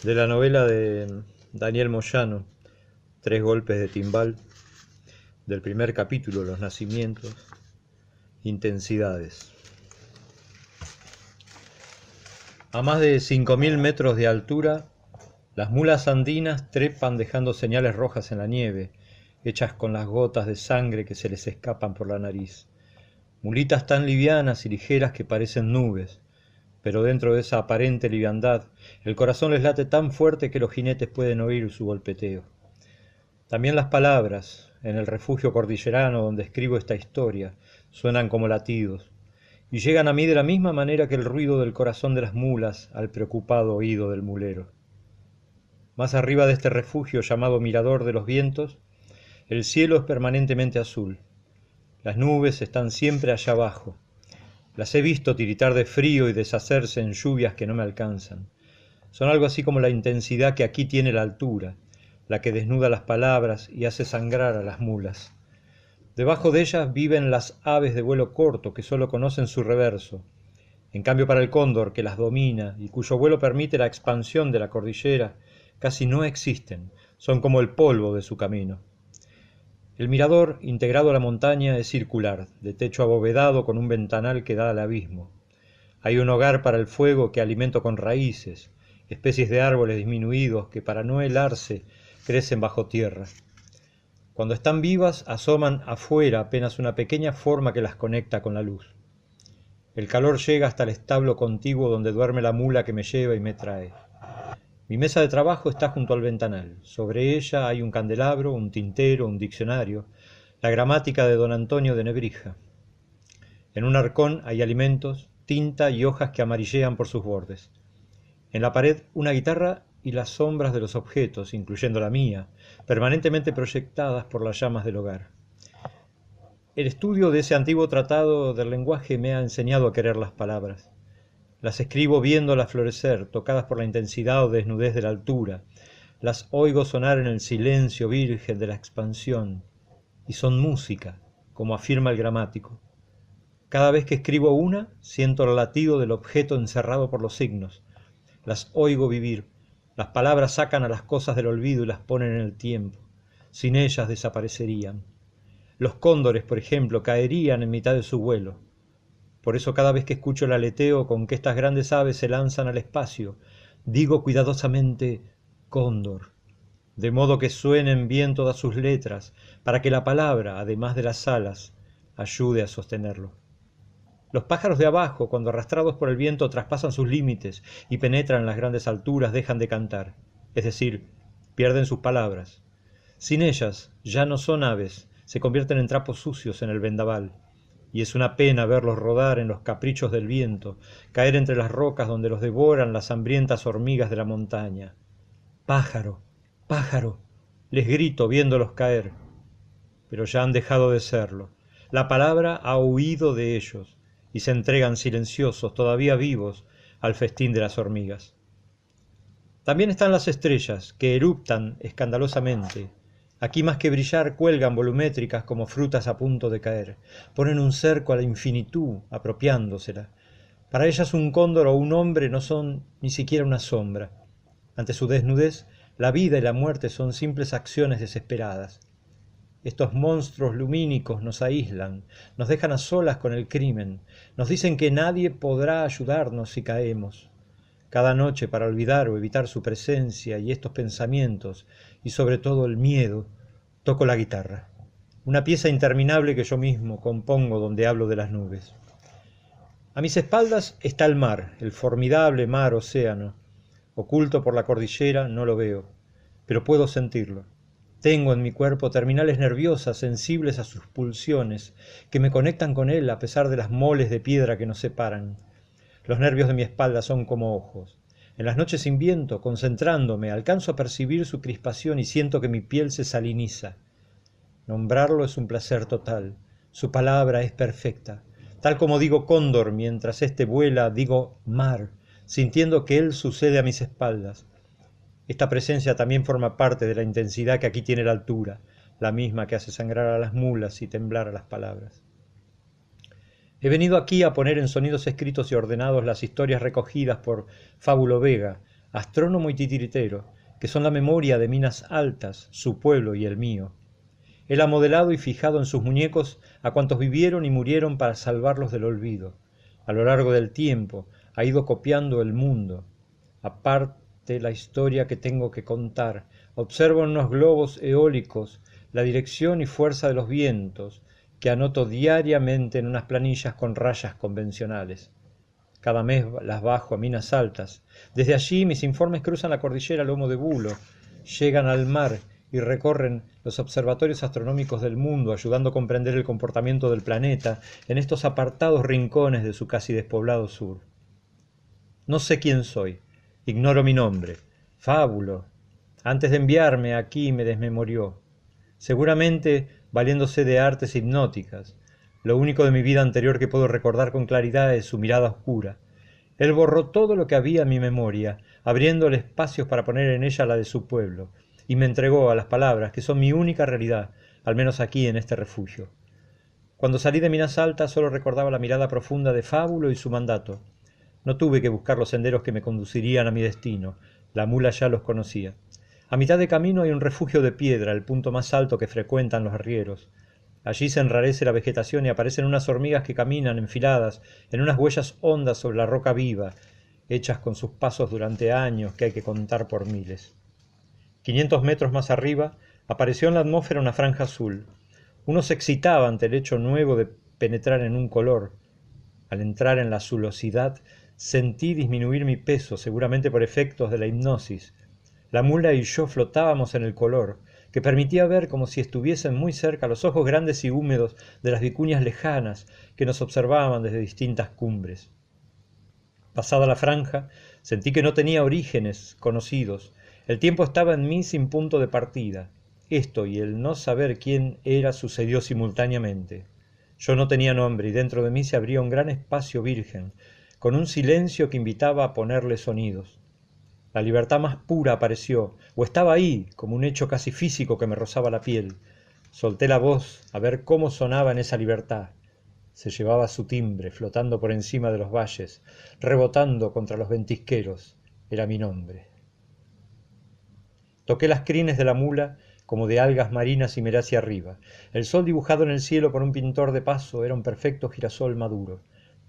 De la novela de Daniel Moyano, Tres golpes de timbal, del primer capítulo, Los nacimientos, intensidades. A más de 5000 metros de altura, las mulas andinas trepan dejando señales rojas en la nieve, hechas con las gotas de sangre que se les escapan por la nariz. Mulitas tan livianas y ligeras que parecen nubes, pero dentro de esa aparente liviandad, el corazón les late tan fuerte que los jinetes pueden oír su golpeteo. También las palabras, en el refugio cordillerano donde escribo esta historia, suenan como latidos, y llegan a mí de la misma manera que el ruido del corazón de las mulas al preocupado oído del mulero. Más arriba de este refugio llamado Mirador de los Vientos, el cielo es permanentemente azul. Las nubes están siempre allá abajo. Las he visto tiritar de frío y deshacerse en lluvias que no me alcanzan. Son algo así como la intensidad que aquí tiene la altura, la que desnuda las palabras y hace sangrar a las mulas. Debajo de ellas viven las aves de vuelo corto que solo conocen su reverso. En cambio para el cóndor, que las domina y cuyo vuelo permite la expansión de la cordillera, casi no existen, son como el polvo de su camino. El mirador, integrado a la montaña, es circular, de techo abovedado con un ventanal que da al abismo. Hay un hogar para el fuego que alimento con raíces, especies de árboles disminuidos que para no helarse crecen bajo tierra. Cuando están vivas asoman afuera apenas una pequeña forma que las conecta con la luz. El calor llega hasta el establo contiguo donde duerme la mula que me lleva y me trae. Mi mesa de trabajo está junto al ventanal. Sobre ella hay un candelabro, un tintero, un diccionario, la gramática de don Antonio de Nebrija. En un arcón hay alimentos, tinta y hojas que amarillean por sus bordes. En la pared una guitarra y las sombras de los objetos, incluyendo la mía, permanentemente proyectadas por las llamas del hogar. El estudio de ese antiguo tratado del lenguaje me ha enseñado a querer las palabras. Las escribo viéndolas florecer, tocadas por la intensidad o desnudez de la altura. Las oigo sonar en el silencio virgen de la expansión. Y son música, como afirma el gramático. Cada vez que escribo una, siento el latido del objeto encerrado por los signos. Las oigo vivir. Las palabras sacan a las cosas del olvido y las ponen en el tiempo. Sin ellas desaparecerían. Los cóndores, por ejemplo, caerían en mitad de su vuelo. Por eso cada vez que escucho el aleteo con que estas grandes aves se lanzan al espacio, digo cuidadosamente cóndor, de modo que suenen bien todas sus letras, para que la palabra, además de las alas, ayude a sostenerlo. Los pájaros de abajo, cuando arrastrados por el viento traspasan sus límites y penetran las grandes alturas, dejan de cantar, es decir, pierden sus palabras. Sin ellas ya no son aves, se convierten en trapos sucios en el vendaval. Y es una pena verlos rodar en los caprichos del viento, caer entre las rocas donde los devoran las hambrientas hormigas de la montaña. Pájaro, pájaro, les grito viéndolos caer, pero ya han dejado de serlo. La palabra ha huido de ellos y se entregan silenciosos, todavía vivos, al festín de las hormigas. También están las estrellas, que eruptan escandalosamente. Aquí más que brillar cuelgan volumétricas como frutas a punto de caer. Ponen un cerco a la infinitud, apropiándosela. Para ellas un cóndor o un hombre no son ni siquiera una sombra. Ante su desnudez, la vida y la muerte son simples acciones desesperadas. Estos monstruos lumínicos nos aíslan, nos dejan a solas con el crimen, nos dicen que nadie podrá ayudarnos si caemos. Cada noche, para olvidar o evitar su presencia y estos pensamientos, y sobre todo el miedo, toco la guitarra, una pieza interminable que yo mismo compongo donde hablo de las nubes. A mis espaldas está el mar, el formidable mar océano. Oculto por la cordillera no lo veo, pero puedo sentirlo. Tengo en mi cuerpo terminales nerviosas sensibles a sus pulsiones, que me conectan con él a pesar de las moles de piedra que nos separan. Los nervios de mi espalda son como ojos. En las noches sin viento, concentrándome, alcanzo a percibir su crispación y siento que mi piel se saliniza. Nombrarlo es un placer total. Su palabra es perfecta. Tal como digo cóndor mientras éste vuela, digo mar, sintiendo que él sucede a mis espaldas. Esta presencia también forma parte de la intensidad que aquí tiene la altura, la misma que hace sangrar a las mulas y temblar a las palabras. He venido aquí a poner en sonidos escritos y ordenados las historias recogidas por Fábulo Vega, astrónomo y titiritero, que son la memoria de Minas Altas, su pueblo y el mío. Él ha modelado y fijado en sus muñecos a cuantos vivieron y murieron para salvarlos del olvido. A lo largo del tiempo ha ido copiando el mundo. Aparte la historia que tengo que contar, observo en unos globos eólicos la dirección y fuerza de los vientos, que anoto diariamente en unas planillas con rayas convencionales. Cada mes las bajo a Minas Altas. Desde allí mis informes cruzan la cordillera Lomo de Bulo, llegan al mar y recorren los observatorios astronómicos del mundo, ayudando a comprender el comportamiento del planeta en estos apartados rincones de su casi despoblado sur. No sé quién soy, ignoro mi nombre. Fábulo. Antes de enviarme aquí me desmemorió, seguramente valiéndose de artes hipnóticas. Lo único de mi vida anterior que puedo recordar con claridad es su mirada oscura. Él borró todo lo que había en mi memoria, abriéndole espacios para poner en ella la de su pueblo, y me entregó a las palabras que son mi única realidad, al menos aquí en este refugio. Cuando salí de Minas Altas solo recordaba la mirada profunda de Fábulo y su mandato. No tuve que buscar los senderos que me conducirían a mi destino, la mula ya los conocía. A mitad de camino hay un refugio de piedra, el punto más alto que frecuentan los arrieros. Allí se enrarece la vegetación y aparecen unas hormigas que caminan enfiladas en unas huellas hondas sobre la roca viva, hechas con sus pasos durante años que hay que contar por miles. 500 metros más arriba apareció en la atmósfera una franja azul. Uno se excitaba ante el hecho nuevo de penetrar en un color. Al entrar en la azulosidad sentí disminuir mi peso, seguramente por efectos de la hipnosis. La mula y yo flotábamos en el color, que permitía ver como si estuviesen muy cerca los ojos grandes y húmedos de las vicuñas lejanas que nos observaban desde distintas cumbres. Pasada la franja, sentí que no tenía orígenes conocidos. El tiempo estaba en mí sin punto de partida. Esto y el no saber quién era sucedió simultáneamente. Yo no tenía nombre y dentro de mí se abría un gran espacio virgen, con un silencio que invitaba a ponerle sonidos. La libertad más pura apareció, o estaba ahí, como un hecho casi físico que me rozaba la piel. Solté la voz a ver cómo sonaba en esa libertad. Se llevaba su timbre, flotando por encima de los valles, rebotando contra los ventisqueros. Era mi nombre. Toqué las crines de la mula como de algas marinas y miré hacia arriba. El sol dibujado en el cielo por un pintor de paso era un perfecto girasol maduro.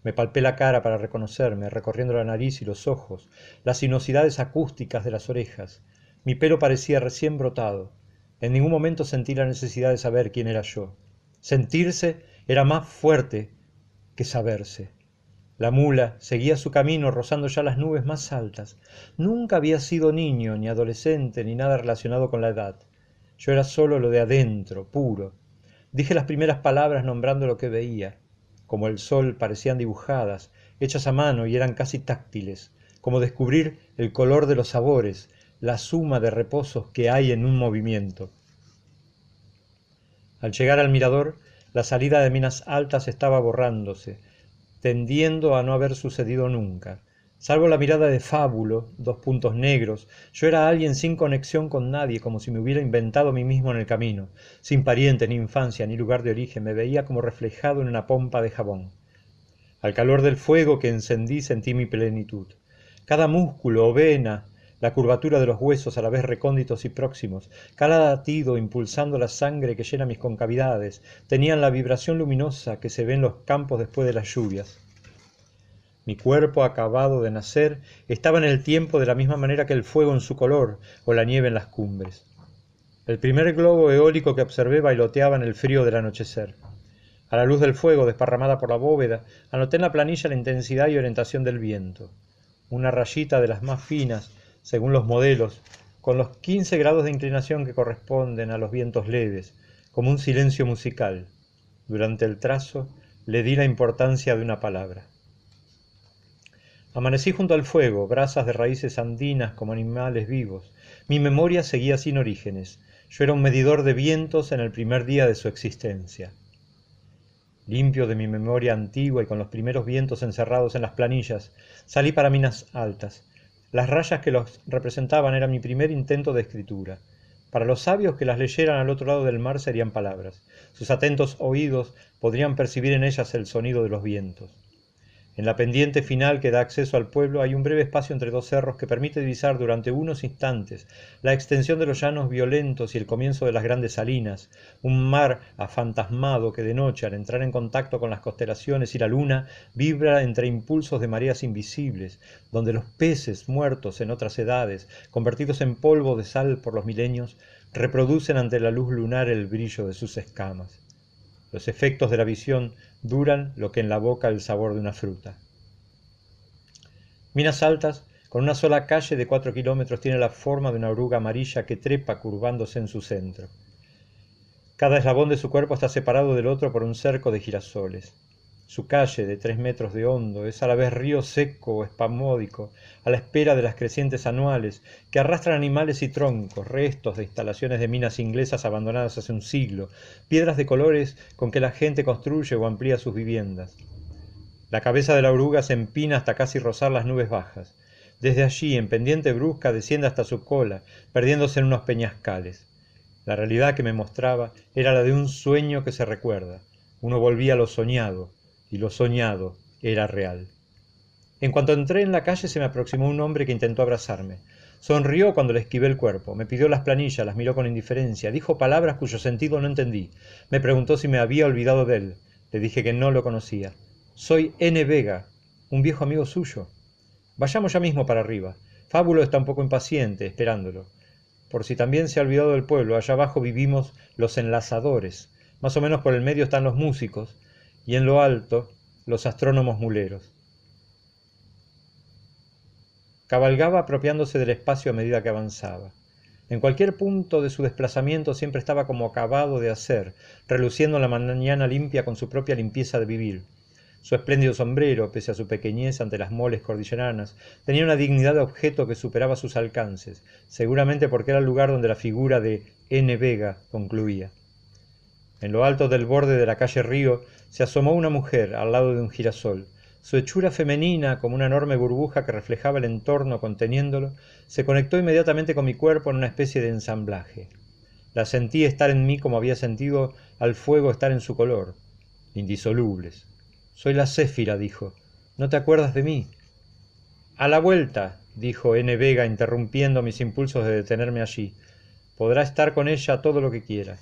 Me palpé la cara para reconocerme, recorriendo la nariz y los ojos, las sinuosidades acústicas de las orejas. Mi pelo parecía recién brotado. En ningún momento sentí la necesidad de saber quién era yo. Sentirse era más fuerte que saberse. La mula seguía su camino rozando ya las nubes más altas. Nunca había sido niño, ni adolescente, ni nada relacionado con la edad. Yo era solo lo de adentro, puro. Dije las primeras palabras nombrando lo que veía. Como el sol parecían dibujadas, hechas a mano y eran casi táctiles, como descubrir el color de los sabores, la suma de reposos que hay en un movimiento. Al llegar al mirador, la salida de Minas Altas estaba borrándose, tendiendo a no haber sucedido nunca. Salvo la mirada de Fábulo, 2 puntos negros, yo era alguien sin conexión con nadie, como si me hubiera inventado a mí mismo en el camino. Sin pariente, ni infancia, ni lugar de origen, me veía como reflejado en una pompa de jabón. Al calor del fuego que encendí sentí mi plenitud. Cada músculo o vena, la curvatura de los huesos a la vez recónditos y próximos, cada latido impulsando la sangre que llena mis concavidades, tenían la vibración luminosa que se ve en los campos después de las lluvias. Mi cuerpo acabado de nacer estaba en el tiempo de la misma manera que el fuego en su color o la nieve en las cumbres. El primer globo eólico que observé bailoteaba en el frío del anochecer. A la luz del fuego desparramada por la bóveda, anoté en la planilla la intensidad y orientación del viento. Una rayita de las más finas, según los modelos, con los 15 grados de inclinación que corresponden a los vientos leves, como un silencio musical. Durante el trazo le di la importancia de una palabra. Amanecí junto al fuego, brasas de raíces andinas como animales vivos. Mi memoria seguía sin orígenes. Yo era un medidor de vientos en el primer día de su existencia. Limpio de mi memoria antigua y con los primeros vientos encerrados en las planillas, salí para Minas Altas. Las rayas que los representaban eran mi primer intento de escritura. Para los sabios que las leyeran al otro lado del mar serían palabras. Sus atentos oídos podrían percibir en ellas el sonido de los vientos. En la pendiente final que da acceso al pueblo hay un breve espacio entre dos cerros que permite divisar durante unos instantes la extensión de los llanos violentos y el comienzo de las grandes salinas, un mar afantasmado que de noche, al entrar en contacto con las constelaciones y la luna, vibra entre impulsos de mareas invisibles, donde los peces muertos en otras edades, convertidos en polvo de sal por los milenios, reproducen ante la luz lunar el brillo de sus escamas. Los efectos de la visión duran lo que en la boca el sabor de una fruta. Minas Altas, con una sola calle de 4 kilómetros, tiene la forma de una oruga amarilla que trepa curvándose en su centro. Cada eslabón de su cuerpo está separado del otro por un cerco de girasoles. Su calle, de 3 metros de hondo, es a la vez río seco o espasmódico, a la espera de las crecientes anuales, que arrastran animales y troncos, restos de instalaciones de minas inglesas abandonadas hace un siglo, piedras de colores con que la gente construye o amplía sus viviendas. La cabeza de la oruga se empina hasta casi rozar las nubes bajas. Desde allí, en pendiente brusca, desciende hasta su cola, perdiéndose en unos peñascales. La realidad que me mostraba era la de un sueño que se recuerda. Uno volvía a lo soñado, y lo soñado era real. En cuanto entré en la calle se me aproximó un hombre que intentó abrazarme. Sonrió cuando le esquivé el cuerpo, me pidió las planillas, las miró con indiferencia, dijo palabras cuyo sentido no entendí. Me preguntó si me había olvidado de él. Le dije que no lo conocía. Soy N. Vega, un viejo amigo suyo. Vayamos ya mismo para arriba. Fábulo está un poco impaciente, esperándolo. Por si también se ha olvidado del pueblo, allá abajo vivimos los enlazadores. Más o menos por el medio están los músicos, y en lo alto los astrónomos muleros. Cabalgaba apropiándose del espacio a medida que avanzaba. En cualquier punto de su desplazamiento siempre estaba como acabado de hacer, reluciendo la mañana limpia con su propia limpieza de vivir. Su espléndido sombrero, pese a su pequeñez ante las moles cordilleranas, tenía una dignidad de objeto que superaba sus alcances, seguramente porque era el lugar donde la figura de N. Vega concluía. En lo alto del borde de la calle Río se asomó una mujer al lado de un girasol. Su hechura femenina, como una enorme burbuja que reflejaba el entorno conteniéndolo, se conectó inmediatamente con mi cuerpo en una especie de ensamblaje. La sentí estar en mí como había sentido al fuego estar en su color, indisolubles. Soy la Céfira, dijo. ¿No te acuerdas de mí? A la vuelta, dijo N. Vega, interrumpiendo mis impulsos de detenerme allí. Podrá estar con ella todo lo que quiera.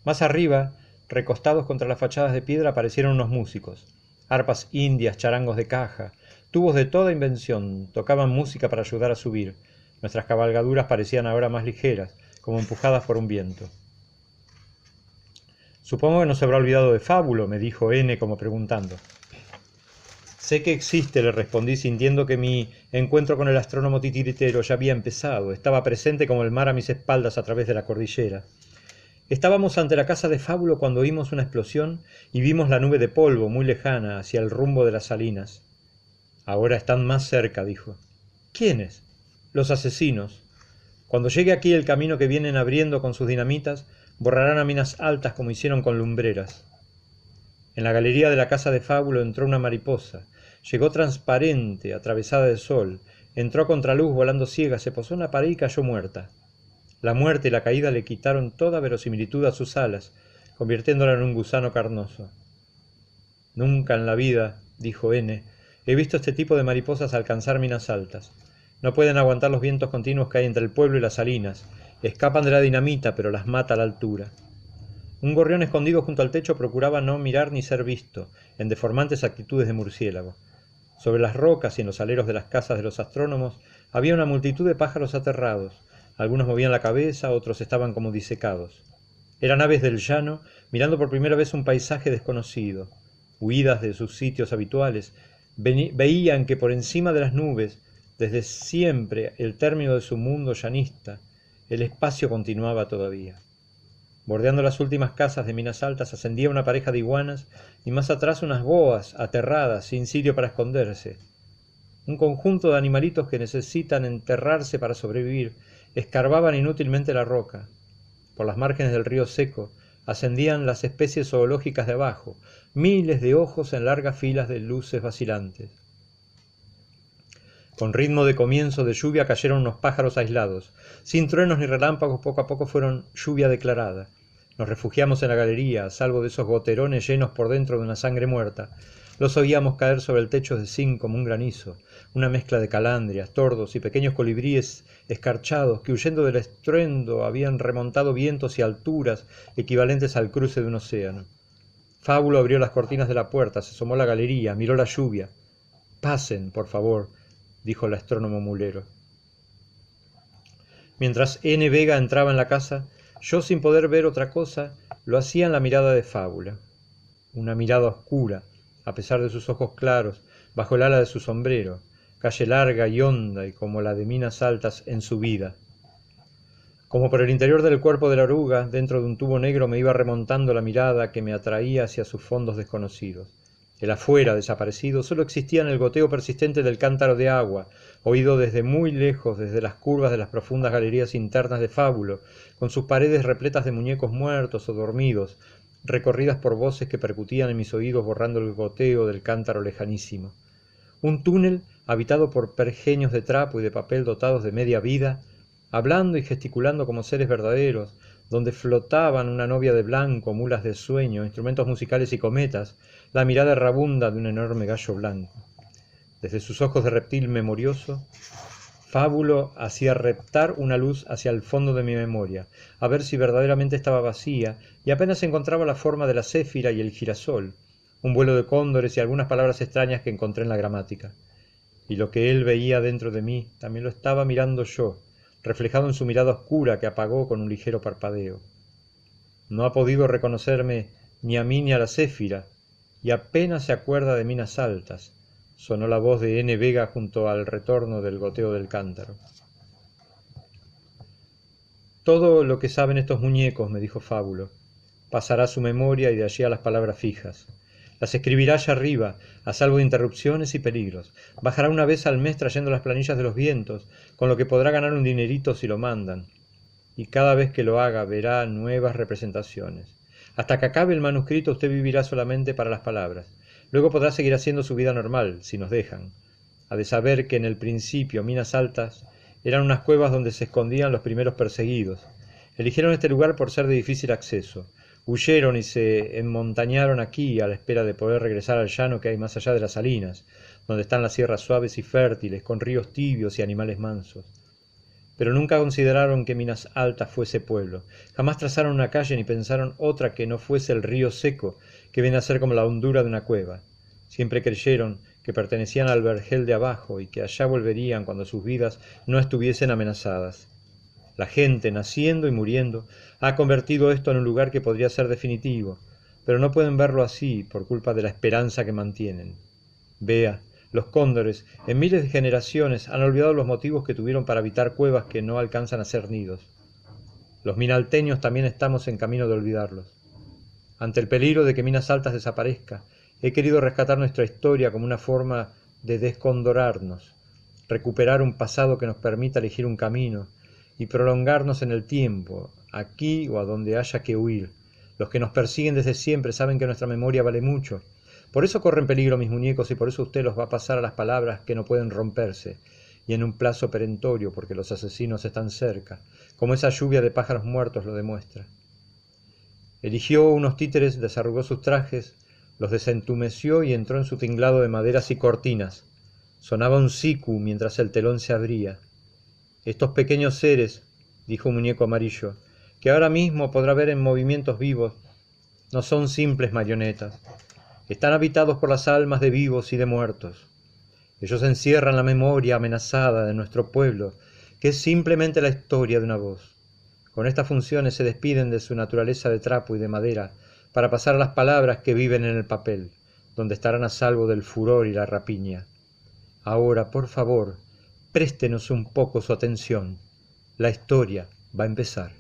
Más arriba, recostados contra las fachadas de piedra, aparecieron unos músicos. Arpas indias, charangos de caja, tubos de toda invención, tocaban música para ayudar a subir. Nuestras cabalgaduras parecían ahora más ligeras, como empujadas por un viento. Supongo que no se habrá olvidado de Fábulo, me dijo N como preguntando. Sé que existe, le respondí, sintiendo que mi encuentro con el astrónomo titiritero ya había empezado. Estaba presente como el mar a mis espaldas a través de la cordillera. Estábamos ante la casa de Fábulo cuando oímos una explosión y vimos la nube de polvo muy lejana hacia el rumbo de las salinas. Ahora están más cerca, dijo. ¿Quiénes? Los asesinos. Cuando llegue aquí el camino que vienen abriendo con sus dinamitas, borrarán a Minas Altas como hicieron con Lumbreras. En la galería de la casa de Fábulo entró una mariposa. Llegó transparente, atravesada de sol. Entró a contraluz volando ciega, se posó en la pared y cayó muerta. La muerte y la caída le quitaron toda verosimilitud a sus alas, convirtiéndola en un gusano carnoso. Nunca en la vida, dijo N, he visto este tipo de mariposas alcanzar Minas Altas. No pueden aguantar los vientos continuos que hay entre el pueblo y las salinas. Escapan de la dinamita, pero las mata a la altura. Un gorrión escondido junto al techo procuraba no mirar ni ser visto, en deformantes actitudes de murciélago. Sobre las rocas y en los aleros de las casas de los astrónomos había una multitud de pájaros aterrados. Algunos movían la cabeza, otros estaban como disecados. Eran aves del llano, mirando por primera vez un paisaje desconocido. Huidas de sus sitios habituales, veían que por encima de las nubes, desde siempre el término de su mundo llanista, el espacio continuaba todavía. Bordeando las últimas casas de Minas Altas ascendía una pareja de iguanas y más atrás unas boas aterradas, sin sitio para esconderse. Un conjunto de animalitos que necesitan enterrarse para sobrevivir escarbaban inútilmente la roca. Por las márgenes del río seco ascendían las especies zoológicas de abajo, miles de ojos en largas filas de luces vacilantes. Con ritmo de comienzo de lluvia cayeron unos pájaros aislados. Sin truenos ni relámpagos, poco a poco fueron lluvia declarada. Nos refugiamos en la galería, a salvo de esos goterones llenos por dentro de una sangre muerta. Los oíamos caer sobre el techo de zinc como un granizo, una mezcla de calandrias, tordos y pequeños colibríes escarchados que, huyendo del estruendo, habían remontado vientos y alturas equivalentes al cruce de un océano. Fábulo abrió las cortinas de la puerta, se asomó a la galería, miró la lluvia. «Pasen, por favor», dijo el astrónomo mulero. Mientras N. Vega entraba en la casa, yo, sin poder ver otra cosa, lo hacía en la mirada de Fábula. Una mirada oscura, a pesar de sus ojos claros, bajo el ala de su sombrero, calle larga y honda y como la de Minas Altas en su vida. Como por el interior del cuerpo de la oruga, dentro de un tubo negro me iba remontando la mirada que me atraía hacia sus fondos desconocidos. El afuera, desaparecido, solo existía en el goteo persistente del cántaro de agua, oído desde muy lejos, desde las curvas de las profundas galerías internas de Fábulo, con sus paredes repletas de muñecos muertos o dormidos, recorridas por voces que percutían en mis oídos borrando el goteo del cántaro lejanísimo. Un túnel habitado por pergeños de trapo y de papel dotados de media vida, hablando y gesticulando como seres verdaderos, donde flotaban una novia de blanco, mulas de sueño, instrumentos musicales y cometas, la mirada errabunda de un enorme gallo blanco. Desde sus ojos de reptil memorioso, Fábulo hacía reptar una luz hacia el fondo de mi memoria, a ver si verdaderamente estaba vacía, y apenas encontraba la forma de la céfira y el girasol, un vuelo de cóndores y algunas palabras extrañas que encontré en la gramática. Y lo que él veía dentro de mí, también lo estaba mirando yo, reflejado en su mirada oscura que apagó con un ligero parpadeo. No ha podido reconocerme ni a mí ni a la céfira, y apenas se acuerda de Minas Altas, sonó la voz de N. Vega junto al retorno del goteo del cántaro. Todo lo que saben estos muñecos, me dijo Fábulo, pasará a su memoria y de allí a las palabras fijas. Las escribirá allá arriba, a salvo de interrupciones y peligros. Bajará una vez al mes trayendo las planillas de los vientos, con lo que podrá ganar un dinerito si lo mandan. Y cada vez que lo haga verá nuevas representaciones. Hasta que acabe el manuscrito usted vivirá solamente para las palabras. Luego podrá seguir haciendo su vida normal, si nos dejan. Ha de saber que en el principio Minas Altas eran unas cuevas donde se escondían los primeros perseguidos. Eligieron este lugar por ser de difícil acceso. Huyeron y se enmontañaron aquí a la espera de poder regresar al llano que hay más allá de las salinas, donde están las sierras suaves y fértiles, con ríos tibios y animales mansos. Pero nunca consideraron que Minas Altas fuese pueblo. Jamás trazaron una calle ni pensaron otra que no fuese el río seco, que viene a ser como la hondura de una cueva. Siempre creyeron que pertenecían al vergel de abajo y que allá volverían cuando sus vidas no estuviesen amenazadas. La gente, naciendo y muriendo, ha convertido esto en un lugar que podría ser definitivo, pero no pueden verlo así por culpa de la esperanza que mantienen. Vea, los cóndores, en miles de generaciones, han olvidado los motivos que tuvieron para habitar cuevas que no alcanzan a ser nidos. Los minalteños también estamos en camino de olvidarlos. Ante el peligro de que Minas Altas desaparezca, he querido rescatar nuestra historia como una forma de descondorarnos, recuperar un pasado que nos permita elegir un camino y prolongarnos en el tiempo, aquí o a donde haya que huir. Los que nos persiguen desde siempre saben que nuestra memoria vale mucho. Por eso corren peligro mis muñecos y por eso usted los va a pasar a las palabras que no pueden romperse, y en un plazo perentorio porque los asesinos están cerca, como esa lluvia de pájaros muertos lo demuestra. Eligió unos títeres, desarrugó sus trajes, los desentumeció y entró en su tinglado de maderas y cortinas. Sonaba un siku mientras el telón se abría. Estos pequeños seres, dijo un muñeco amarillo, que ahora mismo podrá ver en movimientos vivos, no son simples marionetas. Están habitados por las almas de vivos y de muertos. Ellos encierran la memoria amenazada de nuestro pueblo, que es simplemente la historia de una voz. Con estas funciones se despiden de su naturaleza de trapo y de madera para pasar a las palabras que viven en el papel, donde estarán a salvo del furor y la rapiña. Ahora, por favor, préstenos un poco su atención. La historia va a empezar.